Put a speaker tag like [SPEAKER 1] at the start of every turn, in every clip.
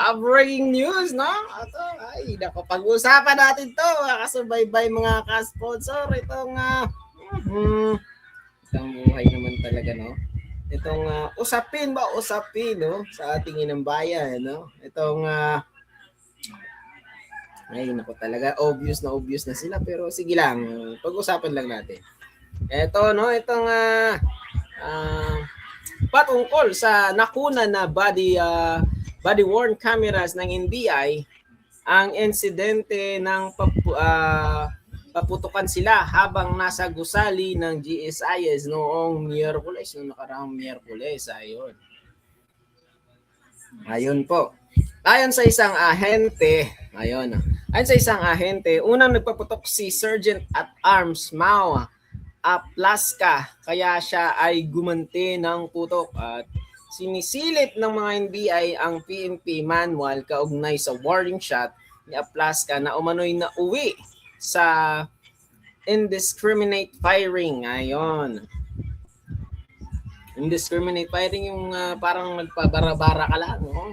[SPEAKER 1] Breaking news, no? Ito, ay, naku, pag-usapan natin to, kasubaybay mga ka-sponsor. Itong buhay naman talaga, no? Itong usapin, no? Sa ating inang bayan, no? Ay, naku talaga, obvious na sila. Pero sige lang, pag-usapan lang natin. Ito, no? Patungkol sa nakuna na body worn cameras ng NBI, ang insidente ng paputukan sila habang nasa gusali ng GSIS noong nakaraang Miyerkules. Ayun po. Ayon sa isang ahente, unang nagpaputok si Sergeant at Arms Mao Aplaska, kaya siya ay gumanti ng putok at sinisilip ng mga NBI ang PNP manual kaugnay sa warning shot ni Aplaska na umano'y nauwi sa indiscriminate firing. Ayon. Indiscriminate firing yung parang nagpabara-bara ka lang. No?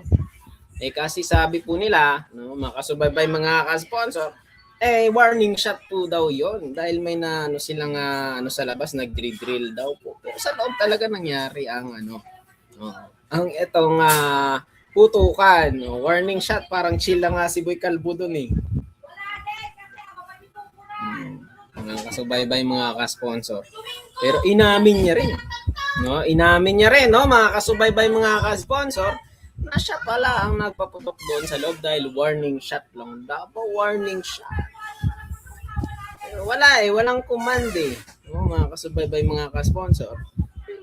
[SPEAKER 1] Kasi sabi po nila, no, makasubaybay mga ka-sponsor, warning shot po daw yon dahil may silang sa labas nagdrill daw po. Pero sa loob talaga nangyari ang ang itong putukan, no? Warning shot, parang chill lang si Boy Calvo doon eh. Mga kasubaybay mga ka-sponsor. Pero inamin niya rin. No, mga kasubaybay mga ka-sponsor, na siya pala ang nagpaputok doon sa loob dahil warning shot lang daw. Warning shot. Pero walang command eh. No, mga kasubaybay mga ka-sponsor.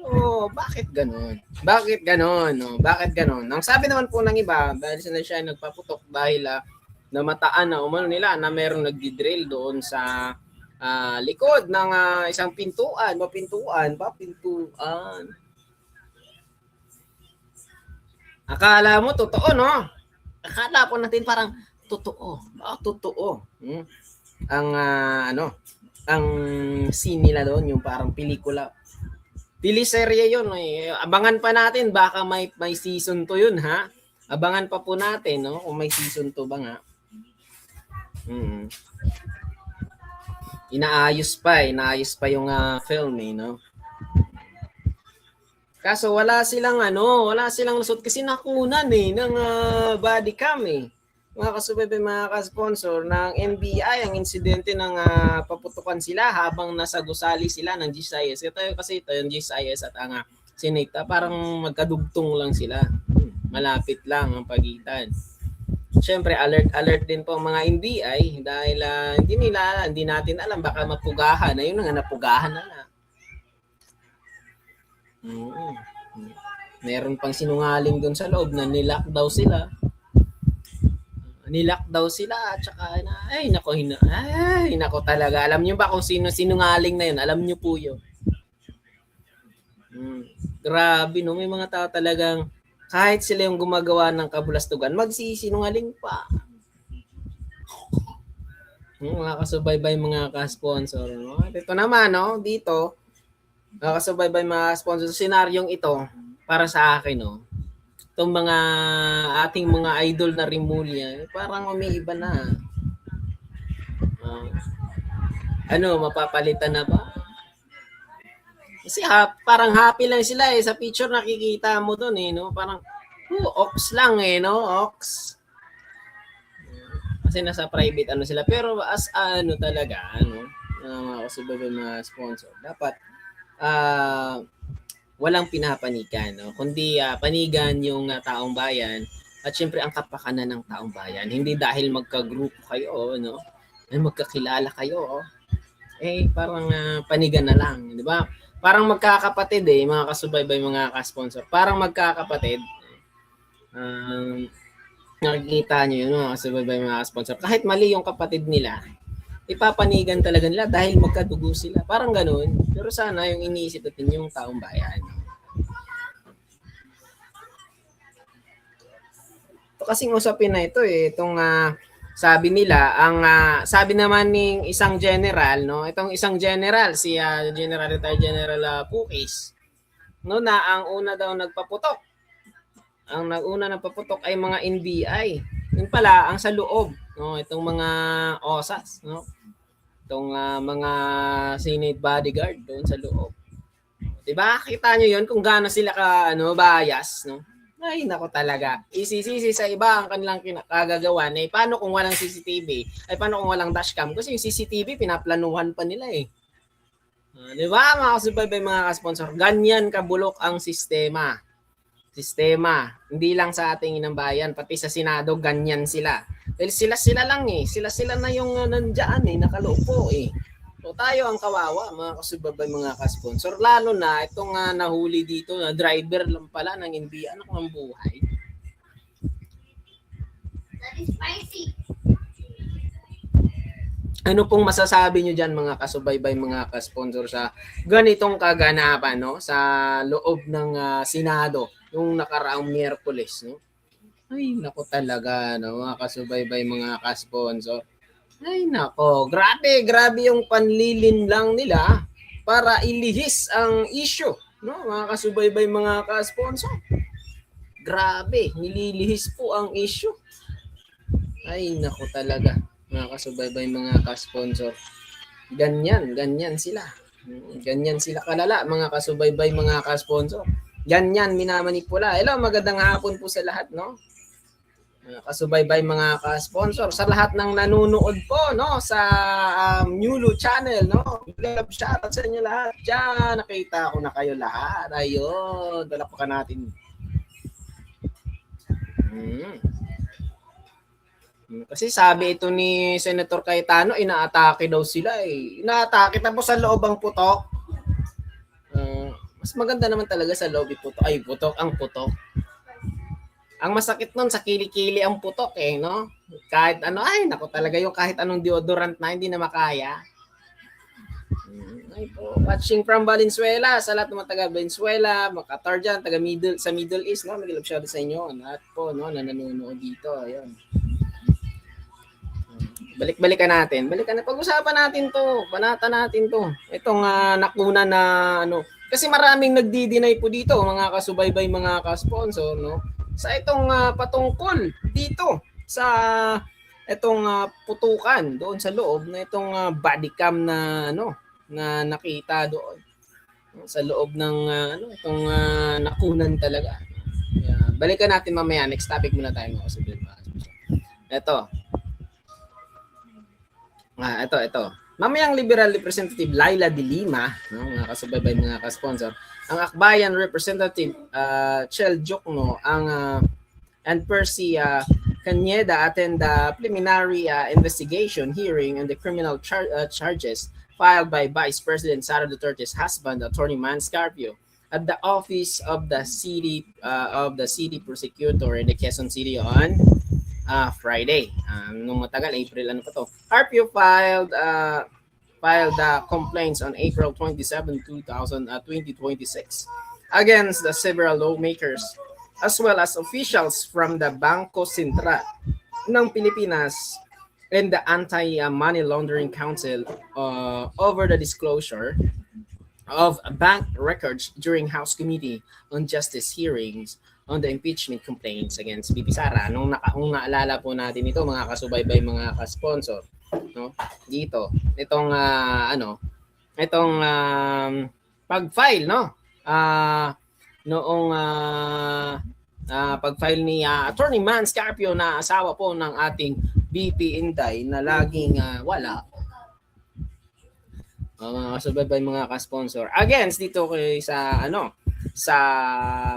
[SPEAKER 1] Pero bakit ganon? No? Bakit ganon? Ang sabi naman po ng iba, dahil siya nagpaputok dahil namataan na umano nila na merong nagdi-drill doon sa likod ng isang pintuan. Akala mo totoo, no? Akala po natin parang totoo. Totoo. Ang scene nila doon, yung parang pelikula. Teleserye yun. Abangan pa natin, baka may season 2 yun, ha? Abangan pa po natin, no? Kung may season 2 ba nga. Inaayos pa yung film, no? Kaso wala silang lusot kasi nakunan ng body cam eh. Mga kasubaybay, mga ka-sponsor ng NBI, ang insidente ng paputukan sila habang nasa gusali sila ng GSIS. Ito yung GSIS at ang Senate, parang magkadugtong lang sila. Malapit lang ang pagitan. Siyempre, alert din po ang mga NBI dahil hindi natin alam, baka mapugahan. Ayun nga, napugahan na. Meron pang sinungaling doon sa loob na nilock daw sila at saka nako talaga. Alam niyo ba kung sino sinungaling na yun? Alam niyo po yun. Grabe, no? May mga tao talagang kahit sila yung gumagawa ng kabulastugan, magsisinungaling pa. Mga kasubaybay, mga ka-sponsor, no? Ito naman, no? Dito, mga kasubaybay, mga sponsor, senaryong ito para sa akin, no? Itong mga ating mga idol na Rimulya, parang umiiba na. Mapapalitan na ba? Kasi parang happy lang sila eh. Sa picture nakikita mo doon eh, no? Parang ox lang eh, no? Ox. Kasi nasa private sila. Pero as talaga, mga kasubaybay, mga sponsor, dapat walang pinapanigan, no? Kundi panigan yung taong bayan at syempre ang kapakanan ng taong bayan. Hindi dahil magka-group kayo, no? Magkakilala kayo, parang panigan na lang, di ba? Parang magkakapatid mga kasubaybay, mga ka-sponsor. Parang magkakapatid. Nakikita nyo yun, mga kasubaybay, mga ka-sponsor. Kahit mali yung kapatid nila, ipapanigan talaga nila dahil magkadugo sila. Parang ganoon. Pero sana yung iniisip natin yung taong bayan. Ito kasing usapin na ito itong sabi nila, sabi naman ng isang general, no? Itong isang general, si retired General Pukis, no, na ang una daw nagpaputok Ang nag-una ng paputok ay mga NBI. Yun pala, ang sa loob, no, itong mga OSAS, no? Itong mga Senate bodyguard doon sa loob. 'Di ba? Kita niyo 'yon kung gaano sila bias, no? Ay, nako talaga. Isisisi sa iba ang kanilang kagagawan. Eh, paano kung walang CCTV? Ay, paano kung walang dashcam? Kasi yung CCTV, pinaplanuhan pa nila eh. Di ba, mga kasubaybay, mga ka-sponsor? Ganyan kabulok ang sistema. Hindi lang sa ating inang bayan, pati sa Senado, ganyan sila. Dahil sila lang eh. Sila na yung nandyan eh, nakaloopo eh. So tayo ang kawawa, mga kasubabay, mga ka-sponsor. Lalo na itong nahuli dito, na driver lang pala ng NBI. Ano kung ang buhay? That is spicy. Ano pong masasabi nyo dyan, mga kasubaybay, mga ka-sponsor, sa ganitong kaganapan, no? Sa loob ng Senado, yung nakaraang Miyerkules, no? Ay, nako talaga, no? Mga kasubaybay, mga ka-sponsor. Ay nako, grabe yung panlilin lang nila para ilihis ang issue, no? Mga kasubaybay, mga ka-sponsor. Grabe, nililihis po ang issue. Ay nako talaga, mga kasubaybay, mga ka-sponsor. Ganyan sila. Ganyan sila kalala, mga kasubaybay, mga ka-sponsor. Ganyan minamanipula. Hello, magandang hapon po sa lahat, no? Kasubaybay, mga ka-sponsor, sa lahat ng nanonood po, no, sa Newlo channel, no, shoutout sa inyo lahat dyan. Nakita ko na kayo lahat. Ayun, dalapakan natin. Kasi sabi ito ni Senator Cayetano, inaatake daw sila eh. Inaatake tapos sa loob ang putok. Mas maganda naman talaga sa loob putok. Ay, ang putok. Ang masakit nun sa kili-kili ang putok eh, no? Kahit ano, ay nako talaga yung kahit anong deodorant na hindi na makaya. Ay po, watching from Valenzuela, sa lahat ng mga taga Valenzuela, mga Qatar dyan, taga sa Middle East, no? Mag-love shout sa inyo. Lahat po, no, na nanonood dito. Ayun. Balik-balikan natin. Pag-usapan natin to. Banata natin to. Itong nakuna na ano. Kasi maraming nagdi-deny po dito, mga kasubaybay, mga ka-sponsor, no? Sa itong patungkol dito sa itong putukan doon sa loob na itong body cam na ano na nakita doon sa loob ng itong nakunan talaga. Balikan natin mamaya, next topic muna tayo, mga kasubaybay. Ito. Mamayang Liberal Representative Laila de Lima, no, mga kasubaybay, mga ka-sponsor, ang Akbayan Representative Chel Jokno and Percy Caneda attend the preliminary investigation hearing on the criminal charges filed by Vice President Sara Duterte's husband, Attorney Mans Carpio, at the office of the city prosecutor in the Quezon City on Friday. Nung matagal, April Carpio filed complaints on April 27, 2026 against the several lawmakers as well as officials from the Bangko Sentral ng Pilipinas and the Anti-Money Laundering Council over the disclosure of bank records during House Committee on Justice hearings on the impeachment complaints against VP Sara. Nung naalala po natin ito, mga kasubaybay, mga ka-sponsor, no? Dito, itong pag-file, no? Noong pag-file ni Attorney Mans Carpio, na asawa po ng ating VP Inday, na laging wala. Mga kasubaybay, mga ka-sponsor, against dito sa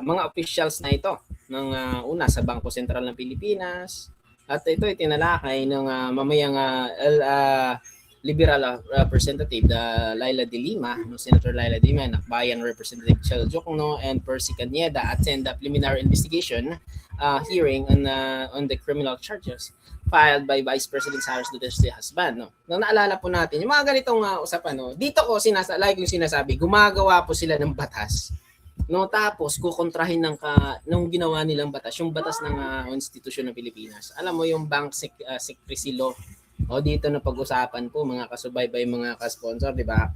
[SPEAKER 1] mga officials na ito ng una sa Bangko Sentral ng Pilipinas, at ito ay tinalakay ng mamayang Liberal Representative Laila de Lima, Senator Laila de Lima, Akbayan Representative Chel Jokno and Percy Caneda attend the preliminary investigation hearing on the criminal charges filed by Vice President Sara Duterte's husband. No? Nung naalala po natin, yung mga ganitong usapan, no? Dito ko like yung sinasabi, gumagawa po sila ng batas. No, tapos kukontrahin nung ginawa nilang batas, yung batas ng institusyon ng Pilipinas. Alam mo yung bank secrecy law. O dito na pag-usapan po, mga kasubaybay, mga ka-sponsor, di ba?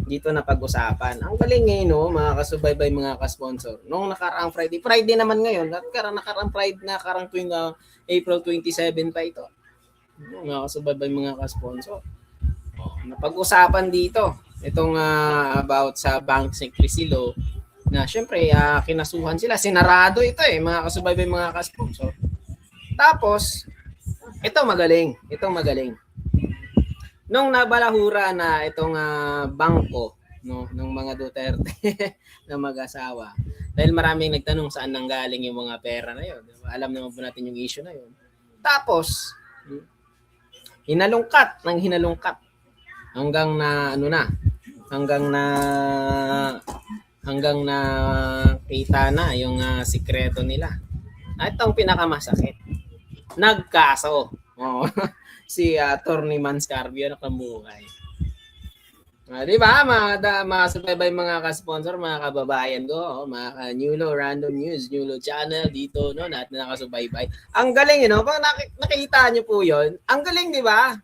[SPEAKER 1] dito na pag-usapan. Ang galing eh, no, mga kasubaybay, mga ka-sponsor. Nung nakaraang Friday naman ngayon, nakaraang Friday, nakaraang tuwing April 27 pa ito. Mga kasubaybay, mga ka-sponsor. Napag-usapan dito itong about sa Bank Secrecy Law na syempre kinasuhan sila. Sinarado ito eh, mga kasubaybay, mga ka-sponsor. Tapos, ito magaling. Nung nabalahura na itong bangko no ng mga Duterte na mag-asawa. Dahil maraming nagtanong saan nanggaling yung mga pera na yun. Alam naman po natin yung issue na yun. Tapos hinalungkat hanggang na kita na yung sikreto nila. At itong pinakamasakit. Nagkaso. Oh. Si Attorney Manscarbio na kamuhay. Di ba? Mga subaybay, mga ka-sponsor, mga kababayan ko, mga Newlo Random News, Newlo Channel dito, no, natin nakasubaybay. Ang galing, pag nakita nyo po yon, ang galing, di ba?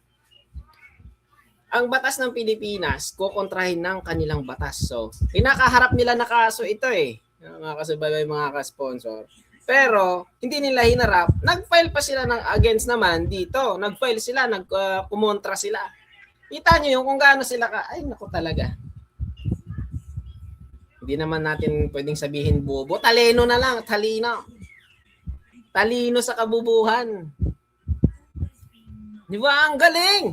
[SPEAKER 1] Ang batas ng Pilipinas, kukontrahin ng kanilang batas. So, pinakaharap nila na kaso ito eh, mga kasubaybay, mga ka-sponsor. Pero, hindi nila hinarap. Nag-file pa sila ng against naman dito. Nag-file sila, kumontra sila. Kita nyo yung kung gaano sila ay naku talaga. Hindi naman natin pwedeng sabihin bobo. Talino na lang, talino. Talino sa kabubuhan. Di ba? Ang galing.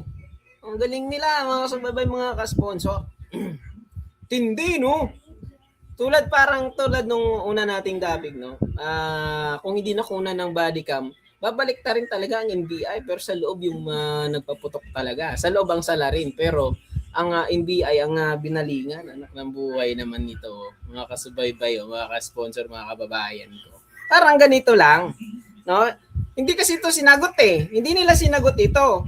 [SPEAKER 1] Ang galing nila, mga kasubaybay, mga ka-sponsor. Tindi, no? Tulad nung una nating topic, no? Kung hindi nakunan ng body cam, babalik ta rin talaga ang NBI, pero sa loob yung nagpaputok talaga. Sa loob ang salarin, pero ang NBI ang binalingan. Anak ng buhay naman nito, mga kasubaybay, mga ka-sponsor, mga kababayan ko. Parang ganito lang, no? Hindi kasi ito sinagot eh. Hindi nila sinagot ito.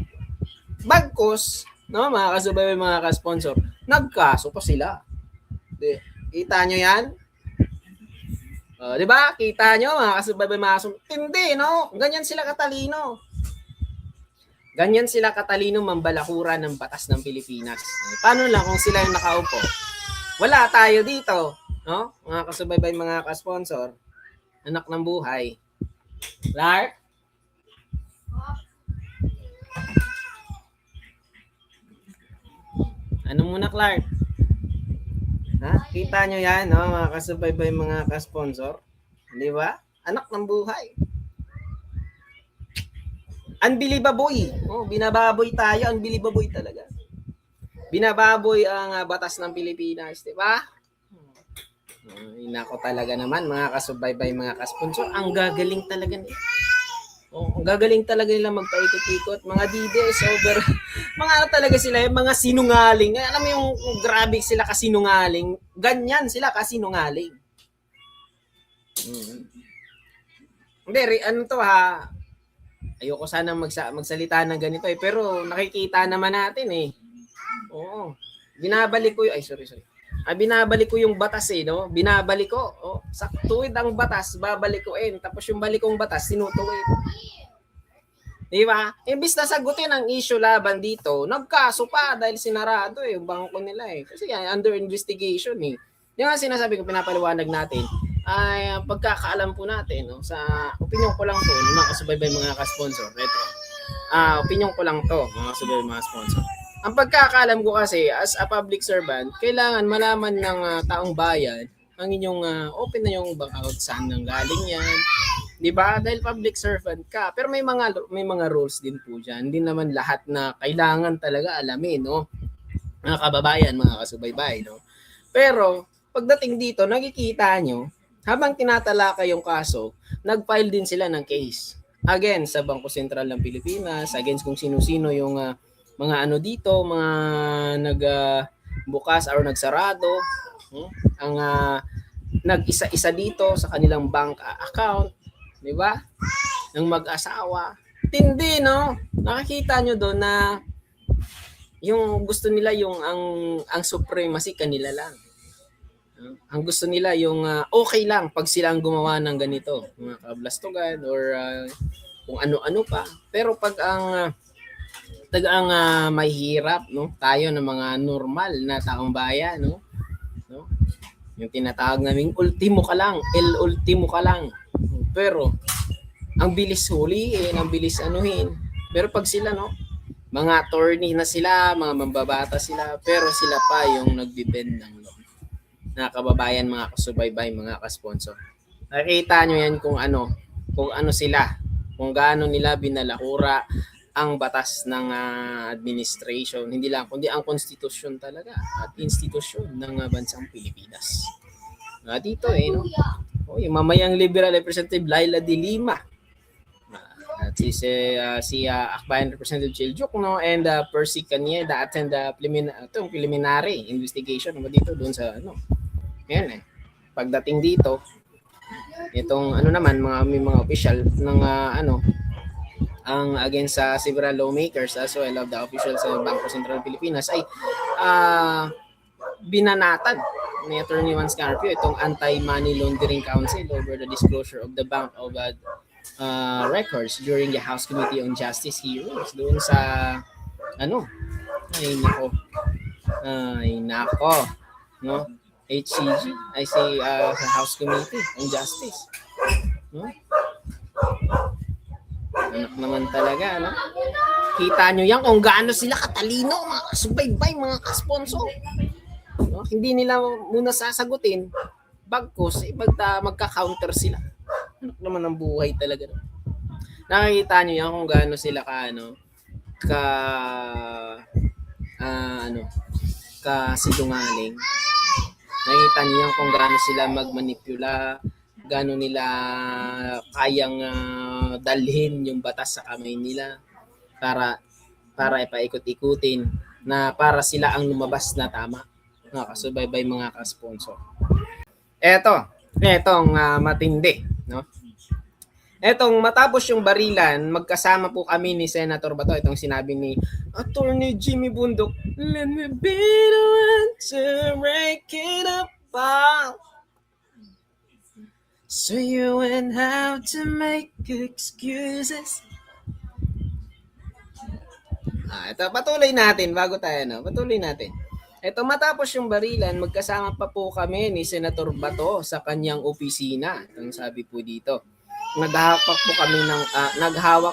[SPEAKER 1] Bagkus, no, mga kasubaybay, mga ka-sponsor, nagkaso pa sila. Kita nyo yan? Di ba? Kita nyo, mga kasubaybay, mga hindi, no? Ganyan sila katalino. Ganyan sila katalino mambalakura ng batas ng Pilipinas. Paano lang kung sila yung nakaupo? Wala tayo dito, no? Mga kasubaybay, mga ka-sponsor, anak ng buhay. Clark? Ano muna, Clark? Kita nyo yan, no? Mga kasubaybay, mga ka-sponsor. Di ba? Anak ng buhay. Unbelievable. Binababoy tayo. Unbelievable talaga. Binababoy ang batas ng Pilipinas. Di ba? Inako talaga naman, mga kasubaybay, mga ka-sponsor. Ang gagaling talaga nila. Ang gagaling talaga nila magpaikot-ikot. Mga DDS over. Mga talaga sila, mga sinungaling. Alam mo yung grabe sila kasinungaling. Ganyan sila kasinungaling. Hindi, ano to ha. Ayoko sana magsalita ng ganito eh. Pero nakikita naman natin eh. Oo. Binabalik ko yung, binabalik ko yung batas eh, no? Binabalik ko. Sa tuwid ang batas, babalik ko eh. Tapos yung balik kong batas, sinutuwid. Di ba? Imbis na sagutin ang issue laban dito, nagkaso pa dahil sinarado eh, yung bangko nila eh. Kasi under investigation eh. Yung nga sinasabi ko, pinapaliwanag natin, ay pagkakaalam po natin, no? Sa opinion ko lang to, mga kasubaybay, mga ka-sponsor. Ito. Opinion ko lang to, mga kasubaybay, mga sponsor. Ang pagkakaalam ko kasi, as a public servant, kailangan malaman ng taong bayan ang inyong open na yung bank account, saan nang galing yan. Di ba? Dahil public servant ka. Pero may mga rules din po dyan. Hindi naman lahat na kailangan talaga alamin, no? Mga kababayan, mga kasubaybay, no? Pero, pagdating dito, nakikita nyo, habang tinatalakay yung kaso, nag-file din sila ng case. Again, sa Bangko Sentral ng Pilipinas, against kung sino-sino yung mga ano dito, mga nagbukas or nagsarado, ang nag-isa-isa dito sa kanilang bank account, di ba? Ng mag-asawa. Tindi, no? Nakikita nyo doon na yung gusto nila yung ang supremacy kanila lang. Ang gusto nila yung okay lang pag sila ang gumawa ng ganito, mga kablastugan or kung ano-ano pa. Pero pag ang Tagang mahirap, no? Tayo ng mga normal na taong bayan, no? No? Yung tinatawag naming ultimo ka lang, el ultimo ka lang. Pero ang bilis huliin, ang bilis anuhin. Pero pag sila, no, mga attorney na sila, mga mambabata sila, pero sila pa yung nagbibend ng law. Na kababayan, mga kasubaybay, mga kasponsor. Nakita nyo yan kung ano sila, kung gaano nila binalahura ang batas ng administration, hindi lang, kundi ang konstitusyon talaga at institusyon ng bansang Pilipinas. Dito no? Yung mamayang Liberal Representative Laila de Lima, at si Akbayan Representative Chiljuk, no, and Percy Canieda attend the preliminary investigation dito doon sa Yan pagdating dito, itong naman may mga official ng ang against sa several lawmakers as well of the officials sa Bangko Sentral Pilipinas ay binanatan ni Attorney Juan Scarpio itong Anti-Money Laundering Council over the disclosure of the Bank of records during the House Committee on Justice hearings doon sa ay nako no, HCG ay sa House Committee on Justice, no? Anak naman talaga, no? Kita nyo yan kung gaano sila katalino, mga kasubaybay, mga kasponsor. No? Hindi nila muna sasagutin, bagkos, magka-counter sila. Anak naman ang buhay talaga. No? Nakikita nyo yan kung gaano sila kasinungaling. Nakikita nyo yan kung gaano sila magmanipula, gaano nila kayang dalhin yung batas sa kamay nila para ipaikot-ikutin na para sila ang lumabas na tama. Kasubaybay, mga ka-sponsor. Etong matindi, no? Etong matapos yung barilan, magkasama po kami ni Senator Bato, itong sinabi ni Attorney Jimmy Bundok, let me be the one to break it up. So you went out to make excuses. Ito, patuloy natin bago tayo, no? Patuloy natin. Ito, matapos yung barilan, magkasama pa po kami ni Senator Bato sa kanyang opisina. Ang sabi po dito, naghawak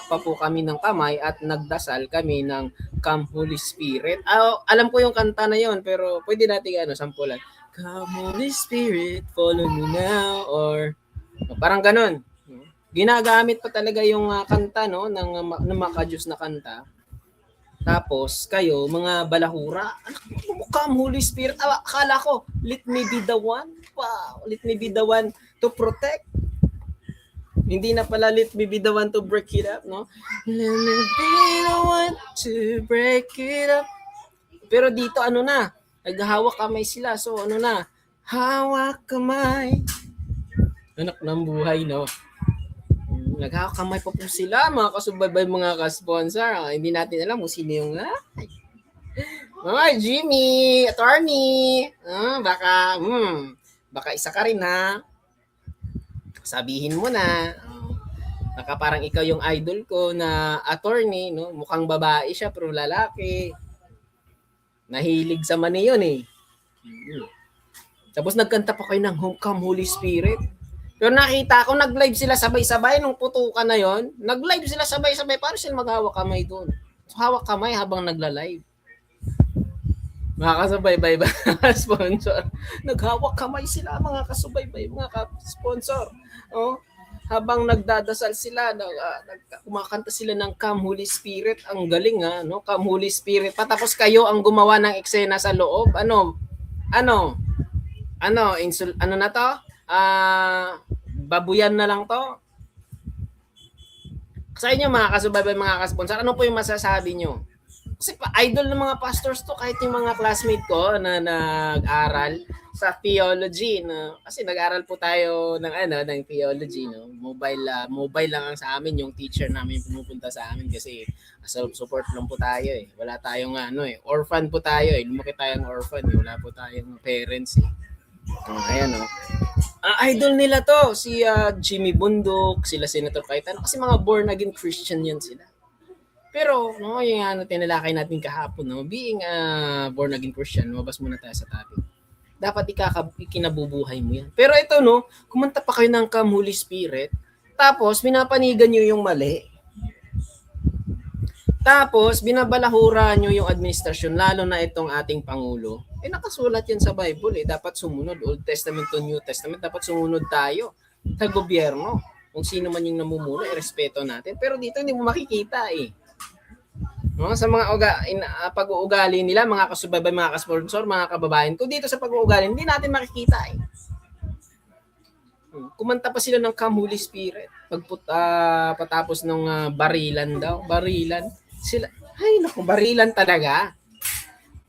[SPEAKER 1] pa po kami ng kamay at nagdasal kami ng Come Holy Spirit. Alam ko yung kanta na yon, pero pwede natin sampulan. Come Holy Spirit, follow me now, or parang ganun. Ginagamit pa talaga yung kanta, no, ng maka-Diyos na kanta. Tapos kayo, mga balahura, come Holy Spirit. Akala ko, let me be the one. Wow, let me be the one to protect. Hindi na pala let me be the one to break it up, no? Let me be the one to break it up. Pero dito naghahawak kamay sila. So hawak kamay. Anak ng buhay, no? Naghahawak kamay pa po sila, mga kasubaybay, mga ka-sponsor. Hindi natin alam kung sino yung Jimmy, attorney. Baka isa ka rin, ha? Sabihin mo na. Baka parang ikaw yung idol ko na attorney, no? Mukhang babae siya pero lalaki. Nahilig sa mani yun, eh. Tapos nagkanta pa kayo ng Come Holy Spirit. Pero nakita ko, nag-live sila sabay-sabay nung putukan na yon. Nag-live sila sabay-sabay. Paano sila maghawak kamay doon? So, hawak kamay habang nagla-live. Mga kasubaybay, mga sponsor. Naghawak kamay sila, mga kasubaybay, mga sponsor. Habang nagdadasal sila, kumakanta sila ng Come Holy Spirit. Ang galing, no? Come Holy Spirit. Patapos kayo ang gumawa ng eksena sa loob. Na to? Babuyan na lang to. Sa inyo, mga kasubaybay, mga kasponsor, ano po yung masasabi nyo? Kasi idol ng mga pastors to, kahit yung mga classmate ko na nag-aral sa theology, no? Kasi nag-aral po tayo ng theology, no? Mobile lang ang sa amin, yung teacher namin pumupunta sa amin kasi support lang po tayo, eh. Wala tayong orphan po tayo, eh. Lumaki tayong orphan, eh. Wala po tayong parents, eh. Ayan, no? Idol nila to, si Jimmy Bundok, sila Senator Cayetano, kasi mga born again Christian yan sila. Pero, no, yung tinalakay natin kahapon, no, being a born again Christian, lumabas muna tayo sa topic. Dapat ikinabubuhay mo yan. Pero ito, no, kumanta pa kayo ng Come Holy Spirit, tapos pinapanigan nyo yung mali. Tapos, binabalahura nyo yung administrasyon, lalo na itong ating Pangulo. Nakasulat yan sa Bible, Dapat sumunod. Old Testament to New Testament, dapat sumunod tayo sa gobyerno. Kung sino man yung namumuno, respeto natin. Pero dito, hindi mo makikita, No, sa mga pag-uugali nila, mga kasubaybay, mga kasponsor, mga kababayan ko, dito sa pag-uugali, hindi natin makikita, Kumanta pa sila ng Come Holy Spirit. Patapos ng barilan daw. Barilan. Sila, ay naku, barilan talaga.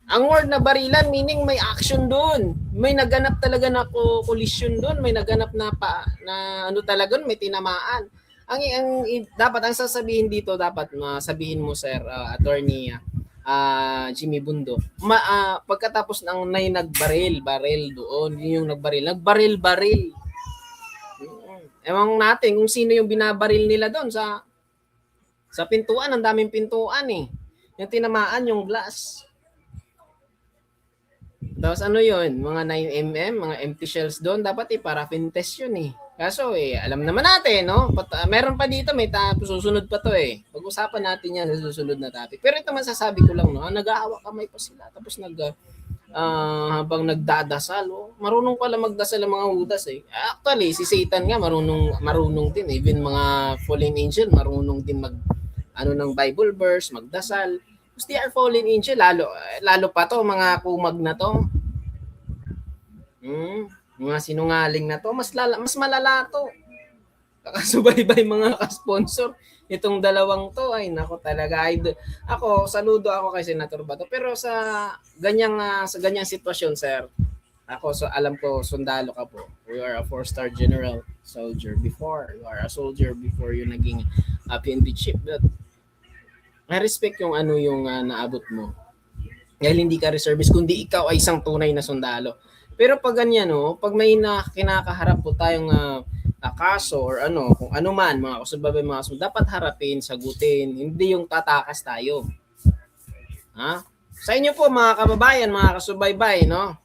[SPEAKER 1] Ang word na barilan, meaning may action doon. May naganap talaga na collision doon. May naganap na talaga, may tinamaan. Ang dapat ang sasabihin dito, dapat sabihin mo, sir, attorney Jimmy Bundo, pagkatapos ng baril doon, yun yung nagbaril. Ewan natin kung sino yung binabaril nila doon sa pintuan. Ang daming pintuan, yung tinamaan yung glass. Tapos ano yun, mga 9mm, mga empty shells doon, dapat paraffin test yun Kaso alam naman natin, no? Meron pa dito, may susunod pa to Pag-usapan natin yan sa susunod na topic. Pero ito masasabi ko lang, no? Nag-aawa kamay pa sila. Tapos habang nagdadasal, marunong pala magdasal ang mga Judas Actually, si Satan nga marunong din. Even mga fallen angel, marunong din ng Bible verse, magdasal. They are fallen angel, lalo pa to, mga kumag na to. Mga sinungaling na to, mas malala to. Kakasubaybay mga ka-sponsor. Itong dalawang to, ay nako talaga. Saludo ako kay Senator Bato. Pero sa ganyang sitwasyon, sir, alam ko, sundalo ka po. You are a 4-star general soldier before. You are a soldier before you naging PNP chief. But I respect yung naabot mo. Dahil hindi ka reservist, kundi ikaw ay isang tunay na sundalo. Pero pag ganyan, pag may kinakaharap po tayong kaso or kung ano man, mga kasubabay, dapat harapin, sagutin, hindi yung tatakas tayo. Sa inyo po, mga kababayan, mga kasubaybay, no?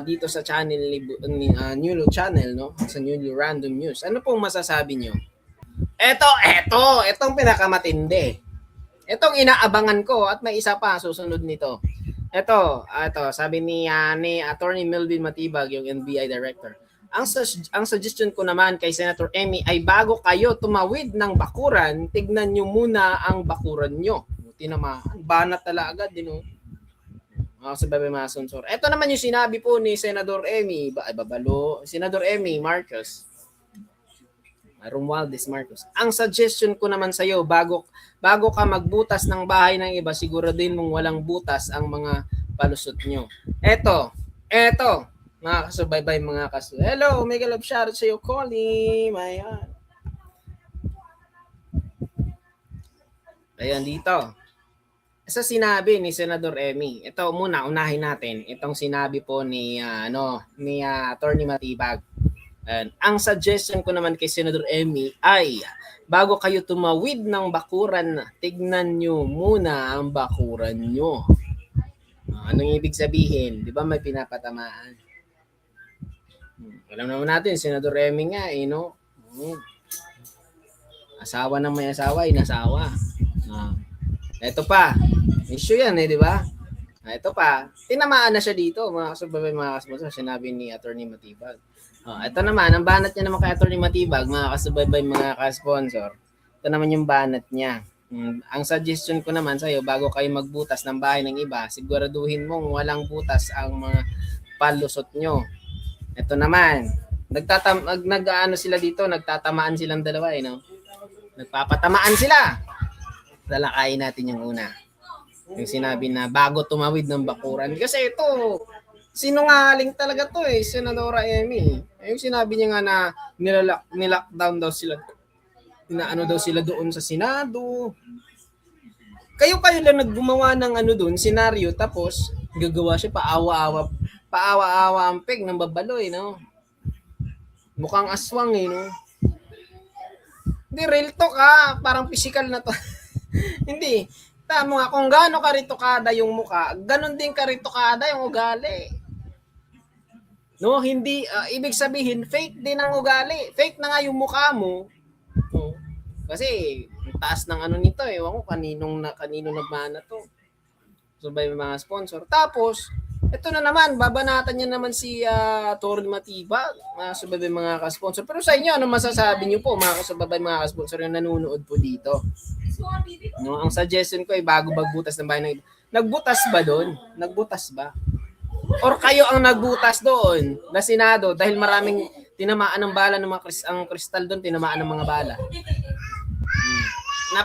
[SPEAKER 1] Dito sa channel ni Newlo Channel, no? Sa Newlo Random News. Ano pong masasabi nyo? Etong pinakamatindi. Etong inaabangan ko at may isa pa susunod nito. Ito, sabi ni Attorney Melvin Matibag, yung NBI director. Ang suggestion ko naman kay Senator Emmy ay bago kayo tumawid ng bakuran, tignan nyo muna ang bakuran nyo. Tinamaan, banat talaga din. Sabi mga sponsor. Ito naman yung sinabi po ni Senador Emmy, Senador Emmy Marcos. Romualdez Marcos. Ang suggestion ko naman sa iyo, bago ka magbutas ng bahay ng iba, siguraduhin mong walang butas ang mga palusot nyo. Eto, mga kasubaybay, mga hello, mega love shoutout sa iyo, Collie. Ayan dito. Sa sinabi ni Senador Emmy, ito muna, unahin natin. Itong sinabi po ni Attorney Matibag. Ang suggestion ko naman kay Senator Emmy ay bago kayo tumawid ng bakuran, tignan nyo muna ang bakuran nyo. Anong ibig sabihin? Di ba may pinapatamaan? Alam naman natin, Senator Emmy nga, asawa ng may asawa, inasawa. Ito pa, issue yan di ba? Ito pa, tinamaan na siya dito, mga kasubabay, mga kasponsor, sinabi ni Attorney Matibag. Ito naman, ang banat niya naman kay Attorney Matibag, mga kasubaybay, mga ka-sponsor. Ito naman yung banat niya. Ang suggestion ko naman sa iyo, bago kayo magbutas ng bahay ng iba, siguraduhin mong walang butas ang mga palusot nyo. Ito naman, sila dito, nagtatamaan silang dalawa, Nagpapatamaan sila. Lalakayin natin yung una. Yung sinabi na bago tumawid ng bakuran. Kasi ito, sinungaling talaga to Senadora Emmy. Yung sinabi niya nga na nilockdown daw sila. Daw sila doon sa Senado. Kayo lang naggumawa ng doon, senaryo, tapos gagawa siya paawa-awa ang peg ng babaloy, Mukhang aswang, Hindi, real talk ha. Parang physical na to. Hindi. Tama nga, kung gaano karitokada yung muka, ganun din karitokada yung ugali. No, hindi, ibig sabihin, fake din ang ugali. Fake na nga yung mukha mo. No? Kasi, taas ng ano nito eh. Ewan ko kanino nagmana to. So, by mga sponsor. Tapos, ito na naman, babanatan niya naman si Torre Matibag, mga subabay mga ka-sponsor. Pero sa inyo, ano masasabi niyo po, mga kasubabay mga ka-sponsor yung nanonood po dito? No, ang suggestion ko ay bago magbutas ng bahay ng iba. Nagbutas ba doon? Nagbutas ba? Or kayo ang nagbutas doon na Senado dahil maraming tinamaan ng bala ng mga ang kristal doon, tinamaan ng mga bala. Na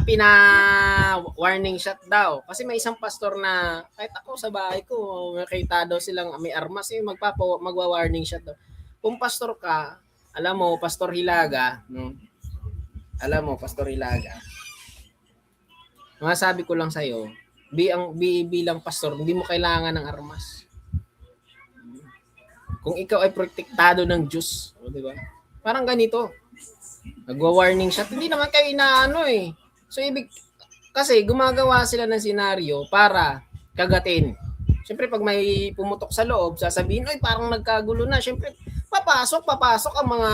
[SPEAKER 1] warning shot daw. Kasi may isang pastor na kahit ako sa bahay ko, nakita daw silang may armas, magwa-warning shot daw. Kung pastor ka, alam mo, Pastor Hilaga, no? Alam mo, Pastor Hilaga, masasabi ko lang sa'yo, bilang pastor, hindi mo kailangan ng armas. Kung ikaw ay protektado ng Diyos, di ba? Parang ganito. Nagwa-warning shot, hindi naman kayo inaano eh. So, kasi gumagawa sila ng senaryo para kagatin. Siyempre, pag may pumutok sa loob, sasabihin, ay parang nagkagulo na. Siyempre, papasok ang mga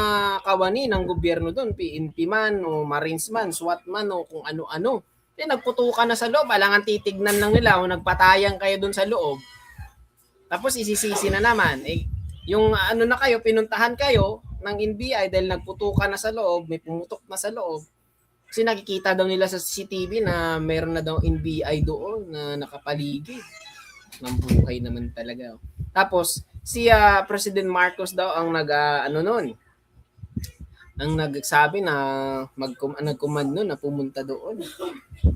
[SPEAKER 1] kawani ng gobyerno doon, PNP man, o Marines man, SWAT man, o kung ano-ano. Nagputukan na sa loob, alangan titignan lang nila, o nagpatayang kayo doon sa loob. Tapos isisisi na naman. Yung ano na kayo, pinuntahan kayo ng NBI dahil nagputukan na sa loob, may pumutok na sa loob. Kasi nakikita daw nila sa CCTV na meron na daw NBI doon na nakapaligid. Ng buhay naman talaga. Tapos, si President Marcos daw ang ang nagsabi na nag-command nun na pumunta doon.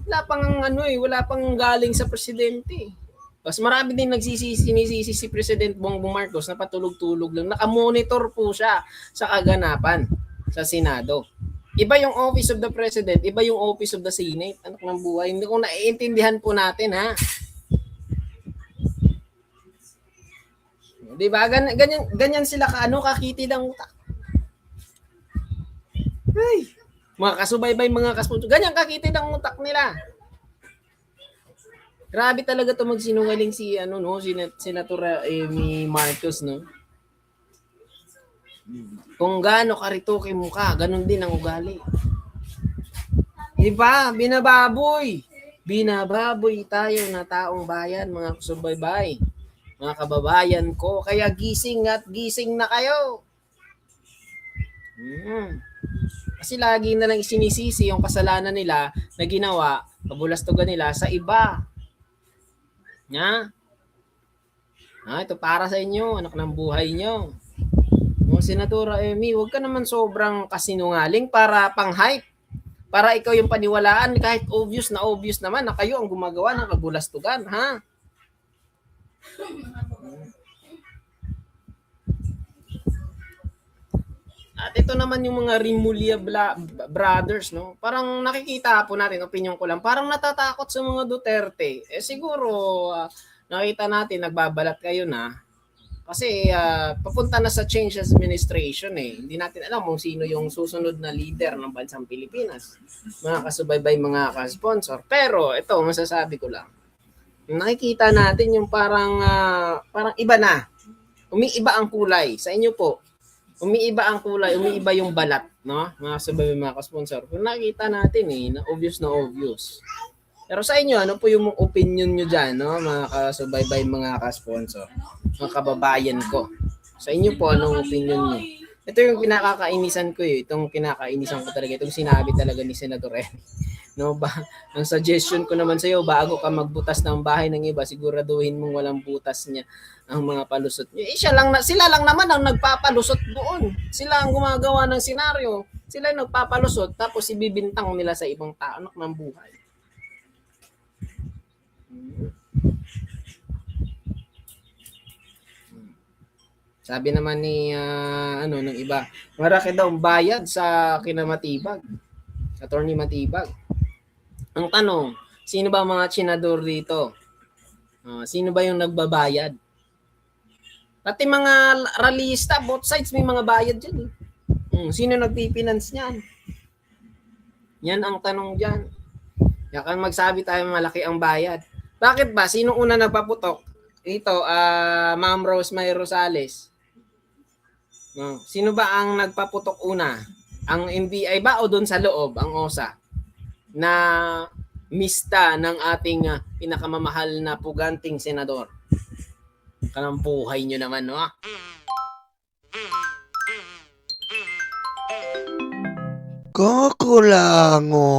[SPEAKER 1] Wala pang galing sa presidente. Mas marami din sinisisi si President Bongbong Marcos na patulog-tulog lang. Nakamonitor po siya sa kaganapan sa Senado. Iba yung Office of the President, iba yung Office of the Senate. Anak ng buhay. Hindi ko naiintindihan po natin ha. Di ba? Ganyan sila kakitid ang utak. Ay, mga kasubaybay, mga kaspunto. Ganyan kakitid ang utak nila. Grabe talaga to magsinungaling si Senator Amy Marcos, no? Kung gaano karitoke mukha, ganun din ang ugali. Di ba? Binababoy tayo na taong bayan, mga kasubaybay. Mga kababayan ko, kaya gising na kayo. Kasi lagi na lang isinisisi yung kasalanan nila na ginawa, kabulastugan nila sa iba. Ito para sa inyo, anak ng buhay nyo. Senadora Amy, huwag ka naman sobrang kasinungaling para pang-hype. Para ikaw yung paniwalaan kahit obvious naman na kayo ang gumagawa ng kabulastugan, ha? At ito naman yung mga Rimulya brothers, no? Parang nakikita po natin, opinion ko lang, parang natatakot sa mga Duterte. Siguro, nakita natin, nagbabalat kayo na. Kasi papunta na sa change administration eh. Hindi natin alam kung sino yung susunod na leader ng bansang Pilipinas. Mga kasubaybay, mga ka-sponsor. Pero ito, masasabi ko lang. Nakikita natin yung parang iba na. Umiiba ang kulay. Sa inyo po, umiiba ang kulay, umiiba yung balat, no? Mga kasubaybay, mga ka-sponsor. Kung nakita natin na obvious. Pero sa inyo, ano po yung opinion nyo dyan, no? Mga kasubaybay, mga ka-sponsor, mga kababayan ko. Sa inyo po, anong opinion nyo? Ito yung pinakakainisan ko itong kinakainisan ko talaga, itong sinabi talaga ni Senator Amy. No, ang suggestion ko naman sa iyo, bago ka magbutas ng bahay ng iba, siguraduhin mong walang butas niya ang mga palusot niyo. Sila lang naman ang nagpapalusot doon. Sila ang gumagawa ng senaryo. Sila ang nagpapalusot tapos ibibintang nila sa ibang tao, anak ng buhay. Sabi naman ni ng iba, maraki daw bayad sa kinamatibag. Attorney Matibag. Ang tanong, sino ba mga senador dito? Sino ba yung nagbabayad? Pati mga rallyista, both sides may mga bayad dyan. Sino nagpipinance niyan? Yan ang tanong dyan. Yakan magsabi tayo malaki ang bayad. Bakit ba? Sino una nagpaputok? Ito, Ma'am Rosemary Rosales. Sino ba ang nagpaputok una? Ang NBI ba o doon sa loob, ang OSA? Na mista ng ating pinakamamahal na puganting senador. Kanang buhay nyo naman, no?
[SPEAKER 2] Kakulangon.